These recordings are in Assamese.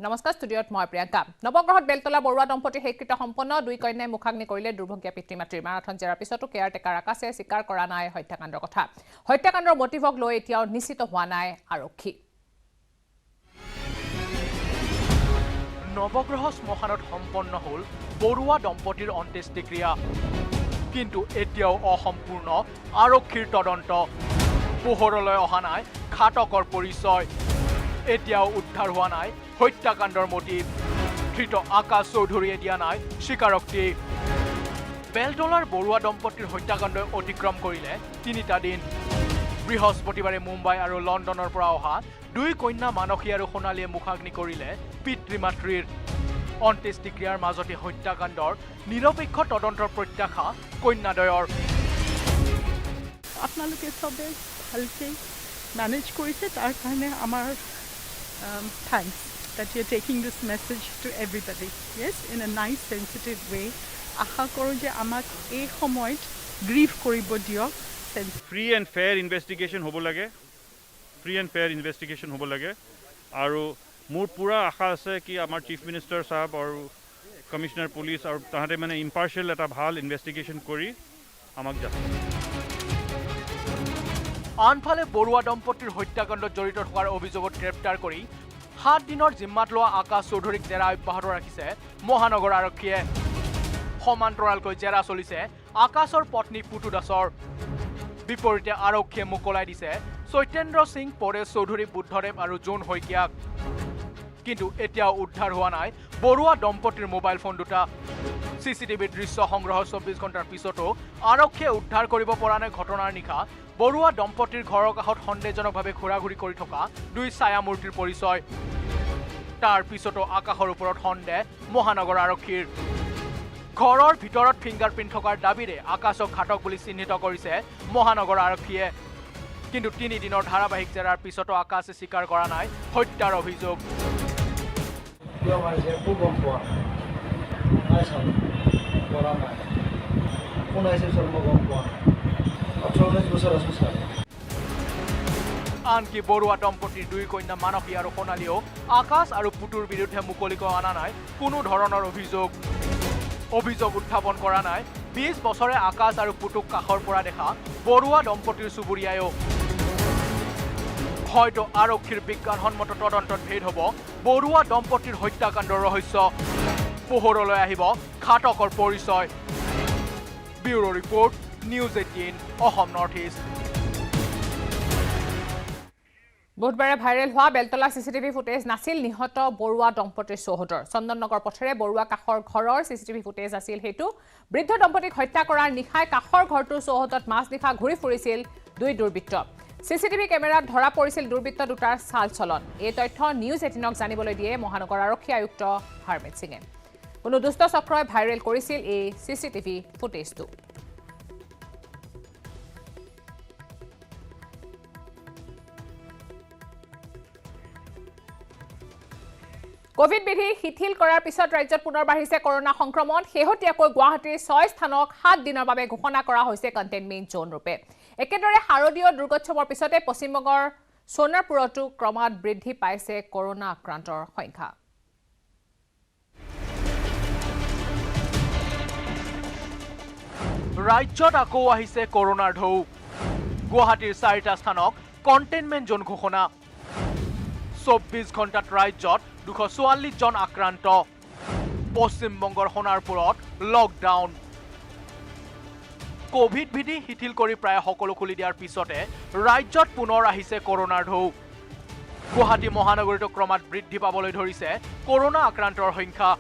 নমস্কাৰ ষ্টুডিঅ'ত মই প্ৰিয়ংকা নৱগ্ৰহত বেলতলা বৰুৱা দম্পতীৰ হেকৃত সম্পন্ন দুই কন্যাই মুখাগ্নি কৰিলে দুৰ্ভগীয়া পিতৃ-মাতৃৰ মাৰাথন জেৰাৰ পিছতো কেয়াৰটেকাৰ আকাশে স্বীকাৰ কৰা নাই হত্যাকাণ্ডৰ কথা হত্যাকাণ্ডৰ মটিভক লৈ এতিয়াও নিশ্চিত হোৱা নাই আৰক্ষী নৱগ্ৰহ শ্মশানত সম্পন্ন হ'ল বৰুৱা দম্পতীৰ অন্ত্যেষ্টিক্ৰিয়া কিন্তু এতিয়াও অসম্পূৰ্ণ আৰক্ষীৰ তদন্ত পোহৰলৈ অহা নাই ঘাতকৰ পৰিচয় এতিয়াও উদ্ধাৰ হোৱা নাই হত্যাকাণ্ডৰ মটিভ ধৃত আকাশ চৌধুৰীয়ে দিয়া নাই স্বীকাৰোক্তি বেলতলাৰ বৰুৱা দম্পতীৰ হত্যাকাণ্ডই অতিক্ৰম কৰিলে 3টা দিন বৃহস্পতিবাৰে মুম্বাই আৰু লণ্ডনৰ পৰা অহা দুই কন্যা মানসী আৰু সোণালীয়ে মুখাগ্নি কৰিলে পিতৃ-মাতৃৰ অন্ত্যেষ্টিক্ৰিয়াৰ মাজতে হত্যাকাণ্ডৰ নিৰপেক্ষ তদন্তৰ প্ৰত্যাশা কন্যাদ্বয়ৰ আপোনালোকে সবে ভালকে মেনেজ কৰিছে তাৰ কাৰণে আমাৰ thanks that you're taking this message to everybody. Yes, in a nice, sensitive way. আশা কৰোঁ যে আমাক এই সময়ত গ্ৰীভ কৰিব দিয়ক ফ্ৰী এণ্ড ফেয়াৰ ইনভেষ্টিগেশ্যন হ'ব লাগে আৰু মোৰ পূৰা আশা আছে কি আমাৰ চিফ মিনিষ্টাৰ সাহেব আৰু কমিশনাৰ পুলিচ আৰু তাহাঁতে মানে ইম্পাৰ্চিয়েল এটা ভাল ইনভেষ্টিগেশ্যন কৰি আমাক যাব আনফালে বৰুৱা দম্পতীৰ হত্যাকাণ্ডত জড়িত থকাৰ অভিযোগত গ্ৰেপ্তাৰ কৰি 7 দিনৰ জিম্মাত লোৱা আকাশ চৌধুৰীক জেৰা অব্যাহত ৰাখিছে মহানগৰ আৰক্ষীয়ে সমান্তৰালকৈ জেৰা চলিছে আকাশৰ পত্নী পুতু দাসৰ বিপৰীতে আৰক্ষীয়ে মোকলাই দিছে চৈতেন্দ্ৰ সিং পৰেশ চৌধুৰী বুদ্ধদেৱ আৰু জোন শইকীয়াক কিন্তু এতিয়াও উদ্ধাৰ হোৱা নাই বৰুৱা দম্পতীৰ মোবাইল ফোন দুটা চিচিটিভিৰ দৃশ্য সংগ্ৰহ 24 ঘণ্টাৰ পিছতো আৰক্ষীয়ে উদ্ধাৰ কৰিব পৰা নাই ঘটনাৰ নিশা বৰুৱা দম্পতীৰ ঘৰৰ কাষত সন্দেহজনকভাৱে ঘূৰা-ঘূৰি কৰি থকা দুই ছায়ামূৰ্তিৰ পৰিচয় তাৰ পিছতো আকাশৰ ওপৰত সন্দেহ মহানগৰ আৰক্ষীৰ ঘৰৰ ভিতৰত ফিংগাৰপ্ৰিণ্ট থকাৰ দাবীৰে আকাশক ঘাতক বুলি চিহ্নিত কৰিছে মহানগৰ আৰক্ষীয়ে কিন্তু 3 দিনৰ ধাৰাবাহিক জেৰাৰ পিছতো আকাশে স্বীকাৰ কৰা নাই হত্যাৰ অভিযোগ আনকি বৰুৱা দম্পতীৰ দুই কন্যা মানসী আৰু সোণালীয়েও আকাশ আৰু পুতুৰ বিৰুদ্ধে মুকলিকৈ অনা নাই কোনো ধৰণৰ অভিযোগ উত্থাপন কৰা নাই 20 বছৰে আকাশ আৰু পুতুক কাষৰ পৰা দেখা বৰুৱা দম্পতীৰ চুবুৰীয়ায়ো হয়তো আৰক্ষীৰ বিজ্ঞানসন্মত তদন্তত ভেদ হ'ব বৰুৱা দম্পতীৰ হত্যাকাণ্ডৰ ৰহস্য পোহৰলৈ আহিব ঘাতকৰ পৰিচয় bureau report news 18 Assam north east বুধবাৰে ভাইৰেল হোৱা বেলতলা চিচিটিভি ফুটেজ নাছিল নিহত বৰুৱা দম্পতীৰ চৌহদৰ চন্দননগৰ পথেৰে বৰুৱা কাষৰ ঘৰৰ চিচিটিভি ফুটেজ আছিল হেতু বৃদ্ধ দম্পতীক হত্যা কৰাৰ নিশাই কাষৰ ঘৰটোৰ চৌহদত মাজনিশা ঘূৰি ফুৰিছিল দুই দুৰ্বৃত্ত চিচিটিভি কেমেৰাত ধৰা পৰিছিল দুৰ্বৃত্ত দুটাৰ চাল চলন এই তথ্য নিউজ 18ক জানিবলৈ দিয়ে মহানগৰ আৰক্ষী আয়ুক্ত হাৰমিত সিঙে কোনো দুষ্ট চক্ৰই ভাইৰেল কৰিছিল এই চিচিটিভি ফুটেজটো কোভিড বিধি শিথিল কৰাৰ পিছত ৰাজ্যত পুনৰ বাঢ়িছে কৰোনা সংক্ৰমণ শেহতীয়াকৈ গুৱাহাটীৰ 6 স্থানক 7 দিনৰ বাবে ঘোষণা কৰা হৈছে কণ্টেইনমেণ্ট জোন ৰূপে একেদৰে শাৰদীয় দুৰ্গোৎসৱৰ পিছতে পশ্চিমবংগৰ সোণৰপুৰতো ক্ৰমাৎ বৃদ্ধি পাইছে কৰোনা আক্ৰান্তৰ সংখ্যা ৰাজ্যত আকৌ আহিছে কৰোনাৰ ঢৌ গুৱাহাটীৰ 4টা স্থানক কণ্টেইনমেণ্ট জোন ঘোষণা 24 ঘণ্টাত ৰাজ্যত 244 জন আক্ৰান্ত পশ্চিমবংগৰ সোণাৰপুৰত লকডাউন কোভিড বিধি শিথিল কৰি প্ৰায় সকলো খুলি দিয়াৰ পিছতে ৰাজ্যত পুনৰ আহিছে কৰোনাৰ ঢৌ গুৱাহাটী মহানগৰীতো ক্ৰমাৎ বৃদ্ধি পাবলৈ ধৰিছে কৰোনা আক্ৰান্তৰ সংখ্যা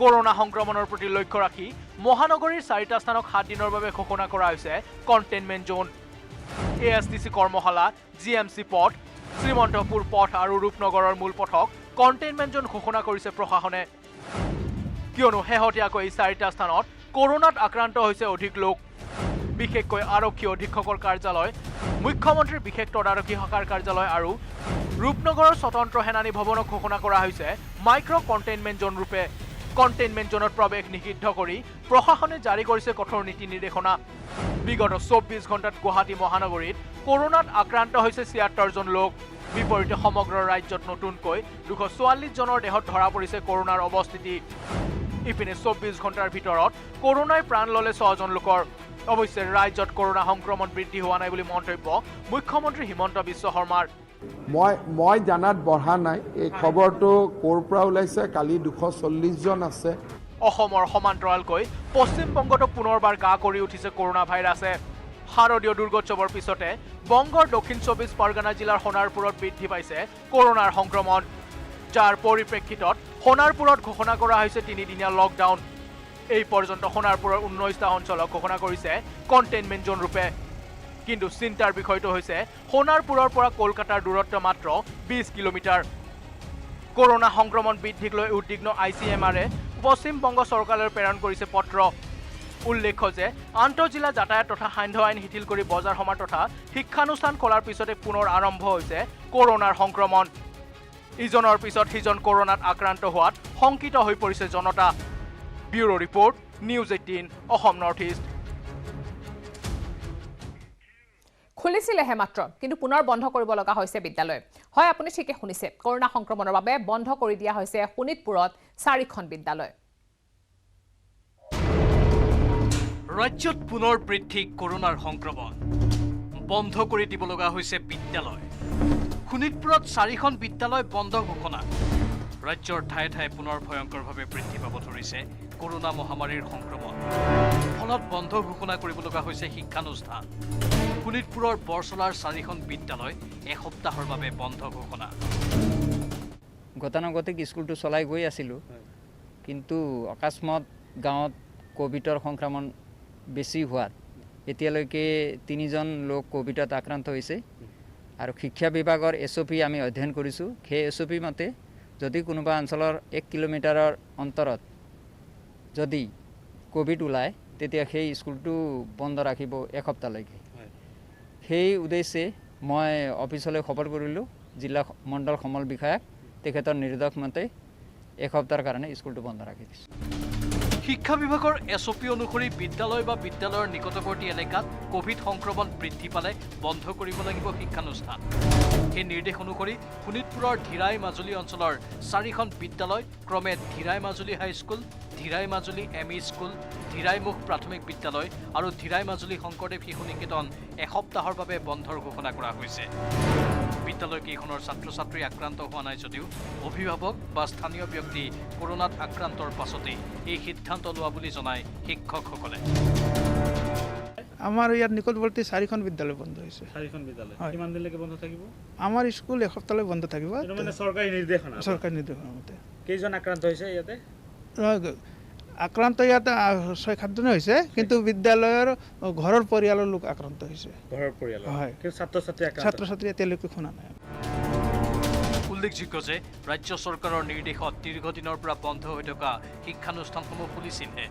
কৰোনা সংক্ৰমণৰ প্ৰতি লক্ষ্য ৰাখি মহানগৰীৰ 4টা স্থানক 7 দিনৰ বাবে ঘোষণা কৰা হৈছে কণ্টেইনমেণ্ট জোন এএছটিচি কৰ্মশালা জিএমচি পথ শ্ৰীমন্তপুৰ পথ আৰু ৰূপনগৰৰ মূল পথক কণ্টেইনমেণ্ট জোন ঘোষণা কৰিছে প্ৰশাসনে কিয়নো শেহতীয়াকৈ 4টা স্থানত কৰোনাত আক্ৰান্ত হৈছে অধিক লোক বিশেষকৈ আৰক্ষী অধীক্ষকৰ কাৰ্যালয় মুখ্যমন্ত্ৰীৰ বিশেষ তদাৰকী শাখাৰ কাৰ্যালয় আৰু ৰূপনগৰৰ স্বতন্ত্ৰ সেনানী ভৱনক ঘোষণা কৰা হৈছে মাইক্ৰ কণ্টেইনমেণ্ট জোন ৰূপে কণ্টেইনমেণ্ট জোনত প্ৰৱেশ নিষিদ্ধ কৰি প্ৰশাসনে জাৰি কৰিছে কঠোৰ নীতি নিৰ্দেশনা বিগত 24 ঘণ্টাত গুৱাহাটী মহানগৰীত কৰোনাত আক্ৰান্ত হৈছে 76 জন লোক বিপৰীতে সমগ্ৰ ৰাজ্যত নতুনকৈ 244 জনৰ দেহত ধৰা পৰিছে কৰোনাৰ অৱস্থিতি ইপিনে 24 ঘণ্টাৰ ভিতৰত কৰোনাই প্ৰাণ ল'লে 6 জন লোকৰ অৱশ্যে ৰাজ্যত কৰোনা সংক্ৰমণ বৃদ্ধি হোৱা নাই বুলি মন্তব্য মুখ্যমন্ত্ৰী হিমন্ত বিশ্ব শৰ্মাৰ মই জানাত বঢ়া নাই এই খবৰটো ক'ৰ পৰা ওলাইছে কালি 240 জন আছে অসমৰ সমান্তৰালকৈ পশ্চিমবংগতো পুনৰবাৰ গা কৰি উঠিছে কৰোনা ভাইৰাছে শাৰদীয় দুৰ্গোৎসৱৰ পিছতে বংগৰ দক্ষিণ 24 পৰগনা জিলাৰ সোণাৰপুৰত বৃদ্ধি পাইছে কৰোনাৰ সংক্ৰমণ যাৰ পৰিপ্ৰেক্ষিতত সোণাৰপুৰত ঘোষণা কৰা হৈছে 3-দিনীয়া লকডাউন এই পৰ্যন্ত সোণাৰপুৰৰ 19টা অঞ্চলক ঘোষণা কৰিছে কণ্টেইনমেণ্ট জোন ৰূপে কিন্তু চিন্তাৰ বিষয়টো হৈছে সোণাৰপুৰৰ পৰা কলকাতাৰ দূৰত্ব মাত্ৰ 20 কিলোমিটাৰ কৰোনা সংক্ৰমণ বৃদ্ধিক লৈ উদ্বিগ্ন ICMR-এ পশ্চিমবংগ চৰকাৰলৈ প্ৰেৰণ কৰিছে পত্ৰ উল্লেখ্য যে আন্তঃজিলা যাতায়াত তথা সান্ধ্য আইন শিথিল কৰি বজাৰ সমাৰ তথা শিক্ষানুষ্ঠান খোলাৰ পিছতে পুনৰ আৰম্ভ হৈছে কৰোনাৰ সংক্ৰমণ ইজনৰ পিছত সিজন কৰোনাত আক্ৰান্ত হোৱাত শংকিত হৈ পৰিছে জনতা bureau report news 18 Assam north east খুলিছিলেহে মাত্ৰ কিন্তু পুনৰ বন্ধ কৰিব লগা হৈছে বিদ্যালয় হয় আপুনি ঠিকে শুনিছে কৰোনা সংক্ৰমণৰ বাবে বন্ধ কৰি দিয়া হৈছে শোণিতপুৰত 4খন বিদ্যালয় ৰাজ্যত পুনৰ বৃদ্ধি কৰোনাৰ সংক্ৰমণ বন্ধ কৰি দিব লগা হৈছে বিদ্যালয় শোণিতপুৰত 4খন বিদ্যালয় বন্ধ ঘোষণা ৰাজ্যৰ ঠায়ে ঠায়ে পুনৰ ভয়ংকৰভাৱে বৃদ্ধি পাব ধৰিছে কৰোনা মহামাৰীৰ সংক্ৰমণ ফলত বন্ধ ঘোষণা কৰিব লগা হৈছে শিক্ষানুষ্ঠান শোণিতপুৰৰ বৰচলাৰ 4খন বিদ্যালয় এসপ্তাহৰ বাবে বন্ধ ঘোষণা গতানুগতিক স্কুলটো চলাই গৈ আছিলোঁ কিন্তু অকস্মাত গাঁৱত কোভিডৰ সংক্ৰমণ বেছি হোৱাত এতিয়ালৈকে 3জন লোক কোভিডত আক্ৰান্ত হৈছে আৰু শিক্ষা বিভাগৰ SOP আমি অধ্যয়ন কৰিছোঁ সেই SOP মতে যদি কোনোবা অঞ্চলৰ 1 কিলোমিটাৰৰ অন্তৰত যদি কোভিড ওলায় তেতিয়া সেই স্কুলটো বন্ধ ৰাখিব এসপ্তাহলৈকে সেই উদ্দেশ্যে মই অফিচলৈ খবৰ কৰিলোঁ জিলা মণ্ডল সমল বিষয়াক তেখেতৰ নিৰ্দেশ মতে এসপ্তাহৰ কাৰণে স্কুলটো বন্ধ ৰাখি দিছোঁ শিক্ষা বিভাগৰ SOP অনুসৰি বিদ্যালয় বা বিদ্যালয়ৰ নিকটৱৰ্তী এলেকাত কোভিড সংক্ৰমণ বৃদ্ধি পালে বন্ধ কৰিব লাগিব শিক্ষানুষ্ঠান এই নিৰ্দেশ অনুসৰি শোণিতপুৰৰ ধীৰাই মাজুলী অঞ্চলৰ 4খন বিদ্যালয় ক্ৰমে Dhirai Majuli high school Dhirai Majuli ME school Dhiraimukh প্ৰাথমিক বিদ্যালয় আৰু ধীৰাই মাজুলী শংকৰদেৱ শিশু নিকেতন এসপ্তাহৰ বাবে বন্ধৰ ঘোষণা কৰা হৈছে বিদ্যালয়কেইখনৰ ছাত্ৰ ছাত্ৰী আক্ৰান্ত হোৱা নাই যদিও অভিভাৱক বা স্থানীয় ব্যক্তি কৰোনাত আক্ৰান্তৰ পাছতেই এই সিদ্ধান্ত লোৱা বুলি জনায় শিক্ষকসকলে আমাৰ ইয়াত নিকটৱৰ্তী 4খন বিদ্যালয় বন্ধ হৈছে 4খন বিদ্যালয় কিমান দিনলৈকে বন্ধ থাকিব আমাৰ স্কুল এসপ্তাহলৈ বন্ধ থাকিব এটা মানে চৰকাৰী নিৰ্দেশনা মতে কেইজন আক্ৰান্ত হৈছে ইয়াতে আক্ৰান্ত ইয়াত 6-7 জন হৈছে কিন্তু বিদ্যালয়ৰ ঘৰৰ পৰিয়ালৰ লোক আক্ৰান্ত হৈছে ঘৰৰ পৰিয়াল হয় কিন্তু ছাত্ৰ-ছাত্ৰী এতিয়ালৈকে শুনা নাই উল্লেখযোগ্য যে ৰাজ্য চৰকাৰৰ নিৰ্দেশত দীৰ্ঘদিনৰ পৰা বন্ধ হৈ থকা শিক্ষানুষ্ঠানসমূহ খুলিছিলহে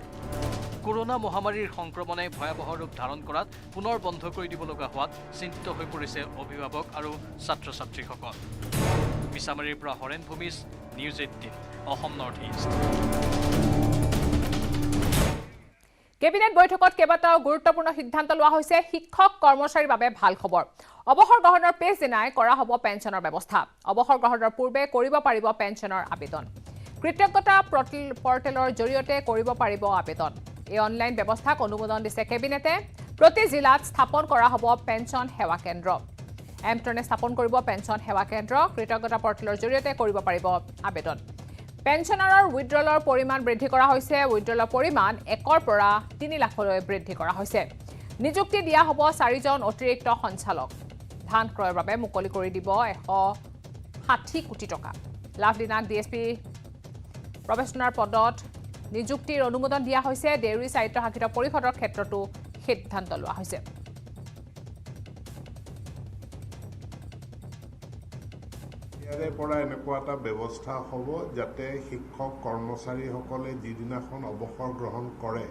কৰোনা মহামাৰীৰ সংক্ৰমণে ভয়াৱহ ৰূপ ধাৰণ কৰাত পুনৰ বন্ধ কৰি দিব লগা হোৱাত চিন্তিত হৈ পৰিছে অভিভাৱক আৰু ছাত্ৰ ছাত্ৰীসকল মিছামাৰীৰ পৰা Haren Bhumij news 18 Assam north east cabinet বৈঠকত কেইবাটাও গুৰুত্বপূৰ্ণ সিদ্ধান্ত লোৱা হৈছে শিক্ষক কৰ্মচাৰীৰ বাবে ভাল খবৰ অৱসৰ গ্ৰহণৰ পিছদিনাই কৰা হ'ব পেঞ্চনৰ ব্যৱস্থা অৱসৰ গ্ৰহণৰ পূৰ্বে কৰিব পাৰিব পেঞ্চনৰ আবেদন কৃতজ্ঞতা পৰ্টেলৰ জৰিয়তে কৰিব পাৰিব আবেদন এই অনলাইন ব্যৱস্থাক অনুমোদন দিছে কেবিনেটে প্ৰতি জিলাত স্থাপন কৰা হ'ব পেঞ্চন সেৱা কেন্দ্ৰ এমট্ৰনে স্থাপন কৰিব পেঞ্চন সেৱা কেন্দ্ৰ কৃতজ্ঞতা পৰ্টেলৰ জৰিয়তে কৰিব পাৰিব আবেদন পেঞ্চনাৰৰ উইথড্ৰলৰ পৰিমাণ বৃদ্ধি কৰা হৈছে উইথড্ৰলৰ পৰিমাণ 1ৰ পৰা 3 লাখলৈ বৃদ্ধি কৰা হৈছে নিযুক্তি দিয়া হ'ব 4জন অতিৰিক্ত সঞ্চালক ধান ক্ৰয়ৰ বাবে মুকলি কৰি দিব 160 কোটি টকা লাভলিনাক DSP প্ৰফেচনাৰ পদত নিযুক্তিৰ অনুমোদন দিয়া হৈছে ডেইৰী স্বায়ত্তশাসিত পৰিষদৰ ক্ষেত্ৰতো সিদ্ধান্ত লোৱা হৈছে ইয়াৰে পৰা এনেকুৱা এটা ব্যৱস্থা হ'ব যাতে শিক্ষক কৰ্মচাৰীসকলে যিদিনাখন অৱসৰ গ্ৰহণ কৰে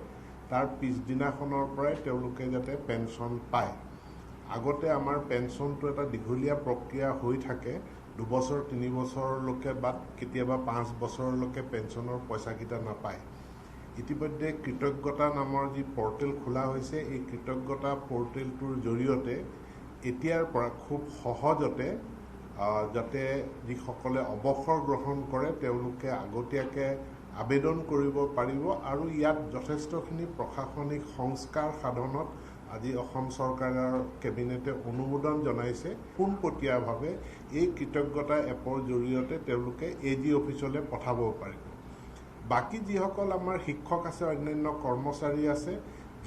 তাৰ পিছদিনাখনৰ পৰাই তেওঁলোকে যাতে পেঞ্চন পায় আগতে আমাৰ পেঞ্চনটো এটা দীঘলীয়া প্ৰক্ৰিয়া হৈ থাকে 2 বছৰ 3 বছৰলৈকে বা কেতিয়াবা 5 বছৰলৈকে পেঞ্চনৰ পইচাকেইটা নাপায় ইতিমধ্যে কৃতজ্ঞতা নামৰ যি পৰ্টেল খোলা হৈছে এই কৃতজ্ঞতা পৰ্টেলটোৰ জৰিয়তে এতিয়াৰ পৰা খুব সহজতে যাতে যিসকলে অৱসৰ গ্ৰহণ কৰে তেওঁলোকে আগতীয়াকৈ আবেদন কৰিব পাৰিব আৰু ইয়াত যথেষ্টখিনি প্ৰশাসনিক সংস্কাৰ সাধনত আজি অসম চৰকাৰৰ কেবিনেটে অনুমোদন জনাইছে পোনপটীয়াভাৱে এই কৃতজ্ঞতা এপৰ জৰিয়তে তেওঁলোকে AG অফিচলৈ পঠাব পাৰিব বাকি যিসকল আমাৰ শিক্ষক আছে অন্যান্য কৰ্মচাৰী আছে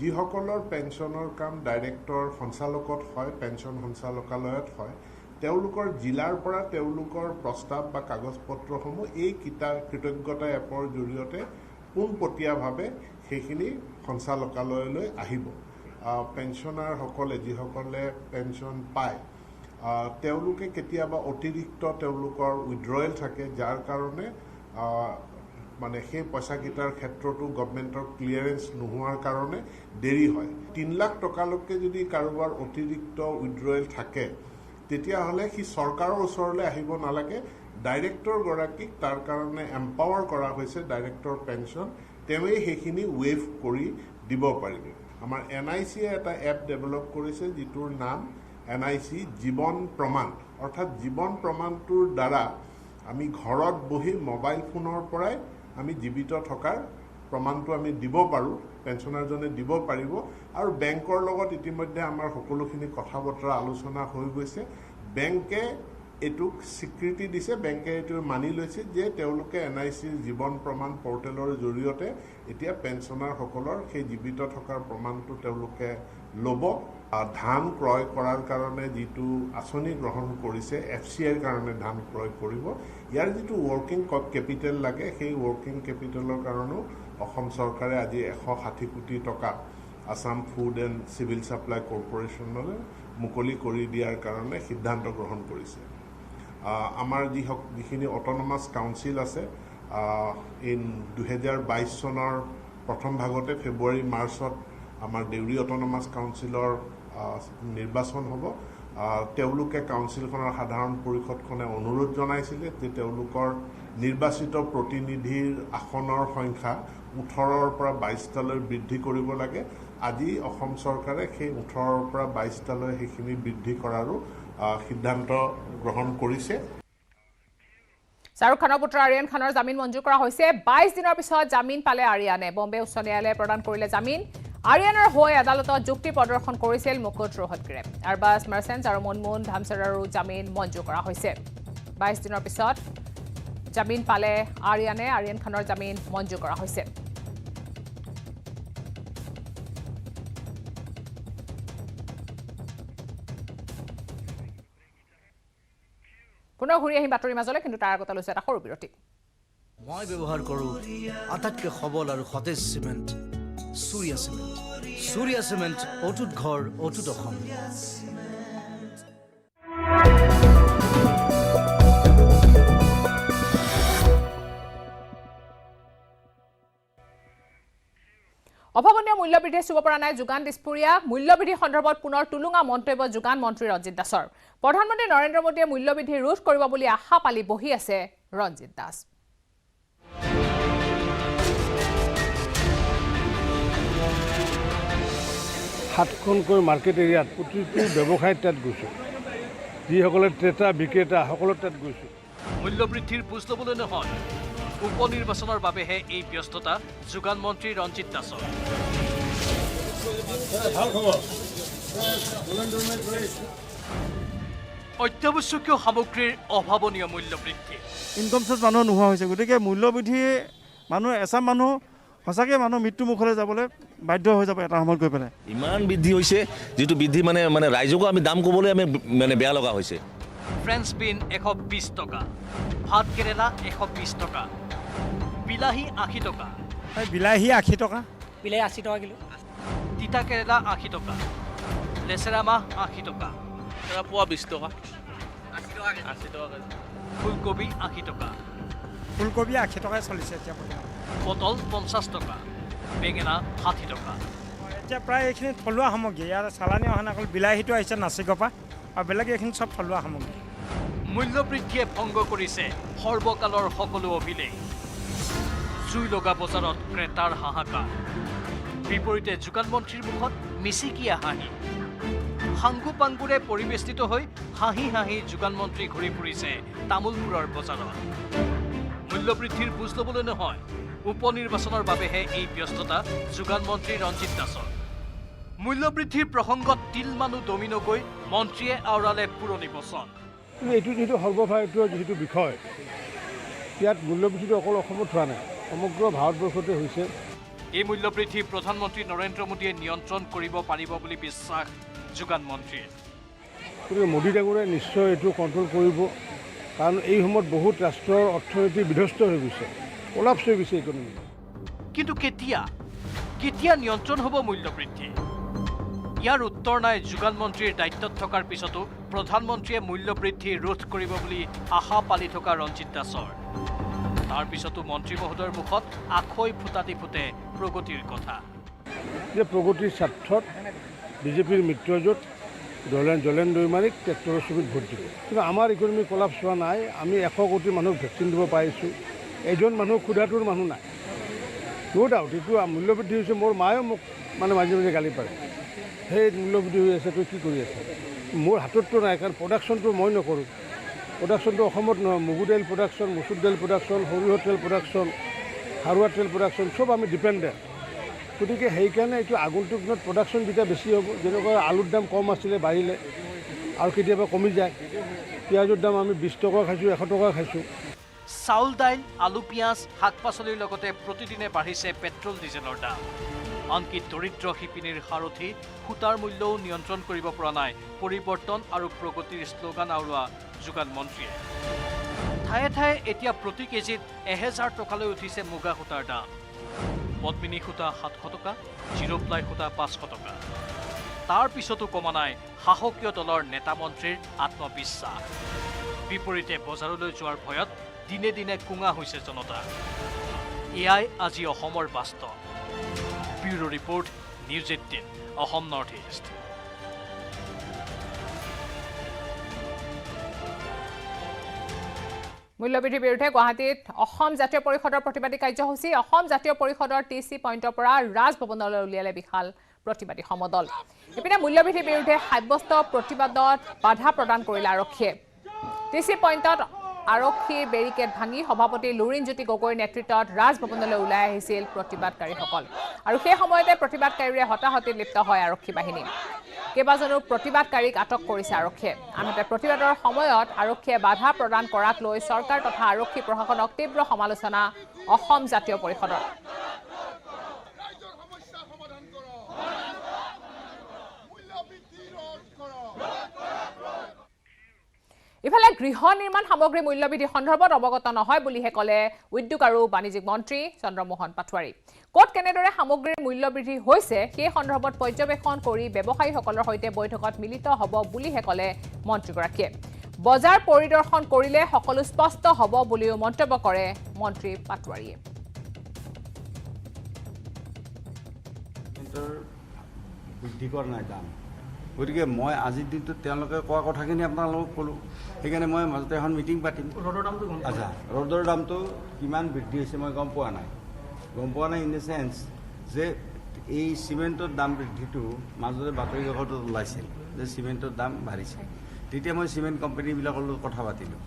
যিসকলৰ পেঞ্চনৰ কাম ডাইৰেক্টৰ সঞ্চালকত হয় পেঞ্চন সঞ্চালকালয়ত হয় তেওঁলোকৰ জিলাৰ পৰা তেওঁলোকৰ প্ৰস্তাৱ বা কাগজ পত্ৰসমূহ এই কৃতজ্ঞতা এপৰ জৰিয়তে পোনপটীয়াভাৱে সেইখিনি সঞ্চালকালয়লৈ আহিব পেঞ্চনাৰসকলে যিসকলে পেঞ্চন পায় তেওঁলোকে কেতিয়াবা অতিৰিক্ত তেওঁলোকৰ উইথড্ৰয়েল থাকে যাৰ কাৰণে মানে সেই পইচাকেইটাৰ ক্ষেত্ৰতো গভৰ্ণমেণ্টৰ ক্লিয়াৰেন্স নোহোৱাৰ কাৰণে দেৰি হয় 3 লাখ টকালৈকে যদি কাৰোবাৰ অতিৰিক্ত উইথড্ৰয়েল থাকে তেতিয়াহ'লে সি চৰকাৰৰ ওচৰলৈ আহিব নালাগে ডাইৰেক্টৰগৰাকীক তাৰ কাৰণে এম্পাৱাৰ কৰা হৈছে ডাইৰেক্টৰ পেঞ্চন তেওঁৱেই সেইখিনি ৱেভ কৰি দিব পাৰিব আমাৰ NIC এটা এপ ডেভেলপ কৰিছে যিটোৰ নাম NIC জীৱন প্ৰমাণ অৰ্থাৎ জীৱন প্ৰমাণটোৰ দ্বাৰা আমি ঘৰত বহি মোবাইল ফোনৰ পৰাই আমি জীৱিত থকাৰ প্ৰমাণটো আমি দিব পাৰোঁ পেঞ্চনাৰজনে দিব পাৰিব আৰু বেংকৰ লগত ইতিমধ্যে আমাৰ সকলোখিনি কথা বতৰা আলোচনা হৈ গৈছে বেংকে এটুক স্বীকৃতি দিছে বেংকে এইটো মানি লৈছে যে তেওঁলোকে NICৰ জীৱন প্ৰমাণ পৰ্টেলৰ জৰিয়তে এতিয়া পেঞ্চনাৰসকলৰ সেই জীৱিত থকাৰ প্ৰমাণটো তেওঁলোকে ল'ব ধান ক্ৰয় কৰাৰ কাৰণে যিটো আঁচনি গ্ৰহণ কৰিছে FCIৰ কাৰণে ধান ক্ৰয় কৰিব ইয়াৰ যিটো ৱৰ্কিং কেপিটেল লাগে সেই ৱৰ্কিং কেপিটেলৰ কাৰণেও অসম চৰকাৰে আজি 160 কোটি টকা Assam food and civil supply কৰ্পৰেশ্যনলৈ মুকলি কৰি দিয়াৰ কাৰণে সিদ্ধান্ত গ্ৰহণ কৰিছে আমাৰ যিখিনি অট'নমাছ কাউন্সিল আছে ইন 2022 চনৰ প্ৰথম ভাগতে ফেব্ৰুৱাৰী মাৰ্চত আমাৰ দেউৰী অট'নমাছ কাউন্সিলৰ নিৰ্বাচন হ'ব তেওঁলোকে কাউন্সিলখনৰ সাধাৰণ পৰিষদখনে অনুৰোধ জনাইছিলে যে তেওঁলোকৰ নিৰ্বাচিত প্ৰতিনিধিৰ আসনৰ সংখ্যা 18ৰ পৰা 22টালৈ বৃদ্ধি কৰিব লাগে আজি অসম চৰকাৰে সেই 18ৰ পৰা 22টালৈ সেইখিনি বৃদ্ধি কৰাৰো সিদ্ধান্ত গ্ৰহণ কৰিছে শাহৰুখ খানৰ পুত্ৰ আৰিয়ান খানৰ জামিন মঞ্জুৰ কৰা হৈছে 22 দিনৰ পিছত জামিন পালে আৰিয়ানে বম্বে উচ্চ ন্যায়ালয়ে প্ৰদান কৰিলে জামিন আৰিয়ানৰ হৈ আদালতত যুক্তি প্ৰদৰ্শন কৰিছিল মুকুট ৰোহতগিৰে আৰবাছ মাৰ্চেণ্টছ আৰু মনমোহন ধামচাৰাৰো জামিন মঞ্জুৰ কৰা হৈছে 22 দিনৰ পিছত জামিন পালে আৰিয়ান খানৰ জামিন মঞ্জুৰ কৰা হৈছে পুনৰ ঘূৰি আহিম বাতৰিৰ মাজলৈ কিন্তু তাৰ আগতে লৈছে এটা সৰু বিৰতি মই ব্যৱহাৰ কৰোঁ আটাইতকৈ সবল আৰু সতেজ চিমেণ্ট Surya Cement, অটুট ঘৰ অটুট অসম অভাৱনীয় মূল্যবৃদ্ধিয়ে চুব পৰা নাই যোগান দিছপুৰীয়া মূল্যবৃদ্ধি সন্দৰ্ভত পুনৰ টুলুঙা মন্তব্য যোগান মন্ত্ৰী ৰঞ্জিত দাসৰ প্ৰধানমন্ত্ৰী নৰেন্দ্ৰ মোদীয়ে মূল্যবৃদ্ধি ৰোধ কৰিব বুলি আশা পালি বহি আছে ৰঞ্জিত দাস সাতখনকৈ মাৰ্কেট এৰিয়াত প্ৰতিটো ব্যৱসায়ত তাত গৈছোঁ যিসকলে ক্ৰেতা বিক্ৰেতা সকলো তাত গৈছোঁ মূল্যবৃদ্ধিৰ বুজ ল'বলৈ নহয় উপনিৰ্বাচনৰ বাবেহে এই ব্যস্ততা যোগান মন্ত্ৰী ৰঞ্জিত দাসৰ অত্যাৱশ্যকীয় সামগ্ৰীৰ অভাৱনীয় মূল্যবৃদ্ধি ইনকম চ'ৰ্চ মানুহ নোহোৱা হৈছে গতিকে মূল্যবৃদ্ধিয়ে মানুহ এচাম মানুহ সঁচাকৈ মানুহ মৃত্যু মুখলৈ যাবলৈ বাধ্য হৈ যাব এটা সময়ত গৈ পেলাই ইমান বৃদ্ধি হৈছে যিটো বৃদ্ধি মানে ৰাইজকো আমি দাম ক'বলৈ আমি মানে বেয়া লগা হৈছে ফ্ৰেঞ্চ বিন 120 টকা ভাত কেৰেলা 120 টকা বিলাহী 80 টকা বিলাহী 80 টকা বিলাহী 80 টকা কিলো তিতা কেৰেলা 80 টকা লেচেৰা মাহ 80 টকা পোৱা 20 টকা 80 টকা ফুলকবি 80 টকা ফুলকবি 80 টকাই চলিছে এতিয়া পটল 50 টকা বেঙেনা 60 টকা এতিয়া প্ৰায় এইখিনি থলুৱা সামগ্ৰী ইয়াৰ চালানী অহা নাই অকল বিলাহীটো আহিছে নাচিকৰ পৰা আৰু বেলেগ এইখিনি চব থলুৱা সামগ্ৰী মূল্যবৃদ্ধিয়ে ভংগ কৰিছে সৰ্বকালৰ সকলো অভিলেখ জুই লগা বজাৰত ক্ৰেতাৰ হাহাকাৰ বিপৰীতে যোগান মন্ত্ৰীৰ মুখত মিচিকিয়া হাঁহি সাংগু পাংগুৰে পৰিবেষ্টিত হৈ হাঁহি হাঁহি যোগান মন্ত্ৰী ঘূৰি ফুৰিছে তামোলপুৰৰ বজাৰত মূল্যবৃদ্ধিৰ বুজ ল'বলৈ নহয় উপনিৰ্বাচনৰ বাবেহে এই ব্যস্ততা যোগান মন্ত্ৰী ৰঞ্জিত দাসৰ মূল্যবৃদ্ধিৰ প্ৰসংগত তিলমানো দমি নগৈ মন্ত্ৰীয়ে আওৰালে পুৰণি বচন কিন্তু এইটো যিটো সৰ্বভাৰতীয় যিটো বিষয় ইয়াত মূল্যবৃদ্ধিটো অকল অসমত হোৱা নাই সমগ্ৰ ভাৰতবৰ্ষতে হৈছে এই মূল্যবৃদ্ধি প্ৰধানমন্ত্ৰী নৰেন্দ্ৰ মোদীয়ে নিয়ন্ত্ৰণ কৰিব পাৰিব বুলি বিশ্বাস যোগান মন্ত্ৰীৰ গতিকে মোদী ডাঙৰীয়াই নিশ্চয় এইটো কণ্ট্ৰল কৰিব কাৰণ এই সময়ত বহুত ৰাষ্ট্ৰৰ অৰ্থনীতি বিধ্বস্ত হৈ গৈছে কলাপছ হৈ গৈছে ইকনমি কিন্তু কেতিয়া নিয়ন্ত্ৰণ হ'ব মূল্যবৃদ্ধি ইয়াৰ উত্তৰ নাই যোগান মন্ত্ৰীৰ দায়িত্বত থকাৰ পিছতো প্ৰধানমন্ত্ৰীয়ে মূল্যবৃদ্ধি ৰোধ কৰিব বুলি আশা পালি থকা ৰঞ্জিত দাসৰ তাৰ পিছতো মন্ত্ৰী মহোদয়ৰ মুখত আখৈ ফুটাতি ফুটে প্ৰগতিৰ কথা যে প্ৰগতিৰ স্বাৰ্থত বিজেপিৰ মিত্ৰজোঁট জলেন দৈমাৰীক ট্ৰেক্টৰৰ ছবিত ভোট দিব কিন্তু আমাৰ ইকনমি কলাপছ হোৱা নাই আমি 100 কোটি মানুহক ভেকচিন দিব পাৰিছোঁ এজন মানুহ ক্ষুধাটোৰ মানুহ নাই ন' ডাউট এইটো মূল্যবৃদ্ধি হৈছে মোৰ মায়েও মোক মানে মাজে মাজে গালি পাৰে সেই মূল্যবৃদ্ধি হৈ আছে তই কি কৰি আছে মোৰ হাতততো নাই কাৰণ প্ৰডাকশ্যনটো মই নকৰোঁ প্ৰডাকশ্যনটো অসমত নহয় মগু দাইল প্ৰডাকশ্যন মচুৰ দাইল প্ৰডাকশ্যন সৰিয়হ তেল প্ৰডাকশ্যন খাৰুৱা তেল প্ৰডাকশ্যন চব আমি ডিপেণ্ডেণ্ট গতিকে সেইকাৰণে এইটো আগন্তুক দিনত প্ৰডাকশ্যন যেতিয়া বেছি হ'ব যেনেকুৱা আলুৰ দাম কম আছিলে বাঢ়িলে আৰু কেতিয়াবা কমি যায় পিঁয়াজৰ দাম আমি 20 টকা খাইছোঁ 100 টকা খাইছোঁ চাউল দাইল আলু পিঁয়াজ শাক পাচলিৰ লগতে প্ৰতিদিনে বাঢ়িছে পেট্ৰল ডিজেলৰ দাম আনকি দৰিদ্ৰ শিপিনীৰ সাৰথি সূতাৰ মূল্যও নিয়ন্ত্ৰণ কৰিব পৰা নাই পৰিৱৰ্তন আৰু প্ৰগতিৰ শ্লোগান আওৰোৱা যোগান মন্ত্ৰীয়ে ঠায়ে ঠায়ে এতিয়া প্ৰতি কেজিত 1000 টকালৈ উঠিছে মুগা সূতাৰ দাম পদ্মিনী সূতা 700 টকা জিৰ' প্লাই সূতা 500 টকা তাৰ পিছতো কমা নাই সাহসীয় দলৰ নেতা মন্ত্ৰীৰ আত্মবিশ্বাস বিপৰীতে বজাৰলৈ যোৱাৰ ভয়ত দিনে দিনে কুঙা হৈছে জনতা এয়াই আজি অসমৰ বাস্তৱ bureau report news 18 Assam north east মূল্যবৃদ্ধিৰ বিৰুদ্ধে গুৱাহাটীত অসম জাতীয় পৰিষদৰ প্ৰতিবাদী কাৰ্যসূচী অসম জাতীয় পৰিষদৰ টিচি পইণ্টৰ পৰা ৰাজভৱনলৈ উলিয়ালে বিশাল প্ৰতিবাদী সমদল ইপিনে মূল্যবৃদ্ধিৰ বিৰুদ্ধে সাব্যস্ত প্ৰতিবাদত বাধা প্ৰদান কৰিলে আৰক্ষীয়ে টিচি পইণ্টত আৰক্ষীৰ বেৰিকেড ভাঙি সভাপতি লুৰিণজ্যোতি গগৈৰ নেতৃত্বত ৰাজভৱনলৈ ওলাই আহিছিল প্ৰতিবাদকাৰীসকল আৰু সেই সময়তে প্ৰতিবাদকাৰীৰে হতাহতিত লিপ্ত হয় আৰক্ষী বাহিনী কেইবাজনো প্ৰতিবাদকাৰীক আটক কৰিছে আৰক্ষীয়ে আনহাতে প্ৰতিবাদৰ সময়ত আৰক্ষীয়ে বাধা প্ৰদান কৰাক লৈ চৰকাৰ তথা আৰক্ষী প্ৰশাসনক তীব্ৰ সমালোচনা অসম জাতীয় পৰিষদৰ ইফালে গৃহ নিৰ্মাণ সামগ্ৰী মূল্যবৃদ্ধি সন্দৰ্ভত অৱগত নহয় বুলিহে ক'লে উদ্যোগ আৰু বাণিজ্যিক মন্ত্ৰী চন্দ্ৰমোহন পাটোৱাৰী ক'ত কেনেদৰে সামগ্ৰীৰ মূল্যবৃদ্ধি হৈছে সেই সন্দৰ্ভত পৰ্যবেক্ষণ কৰি ব্যৱসায়ীসকলৰ সৈতে বৈঠকত মিলিত হ'ব বুলিহে ক'লে মন্ত্ৰীগৰাকীয়ে বজাৰ পৰিদৰ্শন কৰিলে সকলো স্পষ্ট হ'ব বুলিও মন্তব্য কৰে মন্ত্ৰী পাটোৱাৰীয়ে বৃদ্ধি কৰা নাই দাম গতিকে মই আজিৰ দিনটোত তেওঁলোকে কোৱা কথাখিনি আপোনালোকক ক'লোঁ সেইকাৰণে মই মাজতে এখন মিটিং পাতিম আচ্ছা ৰ'দৰ দামটো কিমান বৃদ্ধি হৈছে মই গম পোৱা নাই ইন দ্য চেন্স যে এই চিমেণ্টৰ দাম বৃদ্ধিটো মাজতে বাতৰি কাকতত ওলাইছিল যে চিমেণ্টৰ দাম বাঢ়িছে তেতিয়া মই চিমেণ্ট কোম্পানীবিলাকৰ লগত কথা পাতিলোঁ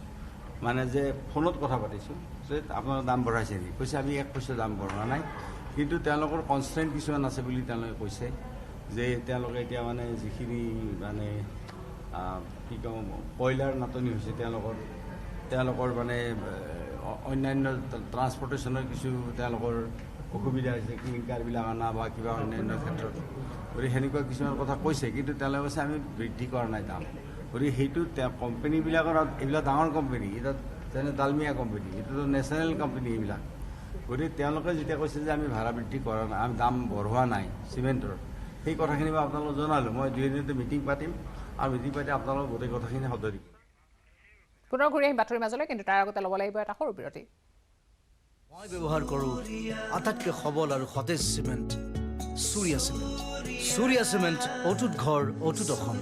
মানে যে ফোনত কথা পাতিছোঁ যে আপোনাৰ দাম বঢ়াইছে নেকি কৈছে আমি 1 পইচা দাম বঢ়োৱা নাই কিন্তু তেওঁলোকৰ কনষ্ট্ৰেণ্ট কিছুমান আছে বুলি তেওঁলোকে কৈছে যে তেওঁলোকে এতিয়া মানে যিখিনি মানে কি কওঁ কয়লাৰ নাটনি হৈছে তেওঁলোকৰ মানে অন্যান্য ট্ৰান্সপৰ্টেশ্যনৰ কিছু তেওঁলোকৰ অসুবিধা হৈছে ক্লিংকাৰবিলাক অনা বা কিবা অন্যান্য ক্ষেত্ৰত গতিকে সেনেকুৱা কিছুমান কথা কৈছে কিন্তু তেওঁলোকে কৈছে আমি বৃদ্ধি কৰা নাই দাম গতিকে সেইটো কোম্পানীবিলাকৰ এইবিলাক ডাঙৰ কোম্পানী এতিয়া যেনে ডালমিয়া কোম্পানী এইটোতো নেশ্যনেল কোম্পানী এইবিলাক গতিকে তেওঁলোকে যেতিয়া কৈছে যে আমি ভাড়া বৃদ্ধি কৰা নাই আমি দাম বঢ়োৱা নাই চিমেণ্টৰ সেই কথাখিনি মই আপোনালোকক জনালোঁ মই 2 দিনতে মিটিং পাতিম আৰু মিটিং পাতি আপোনালোকক গোটেই কথাখিনি শব্দ দিম পুনৰ ঘূৰি আহিম বাতৰি মাজলৈ কিন্তু তাৰ আগতে ল'ব লাগিব এটা সৰু বিৰতি মই ব্যৱহাৰ কৰোঁ আটাইতকৈ সবল আৰু সতেজ চিমেণ্ট চুৰিয়া চিমেণ্ট অটুট ঘৰ অটুট অসম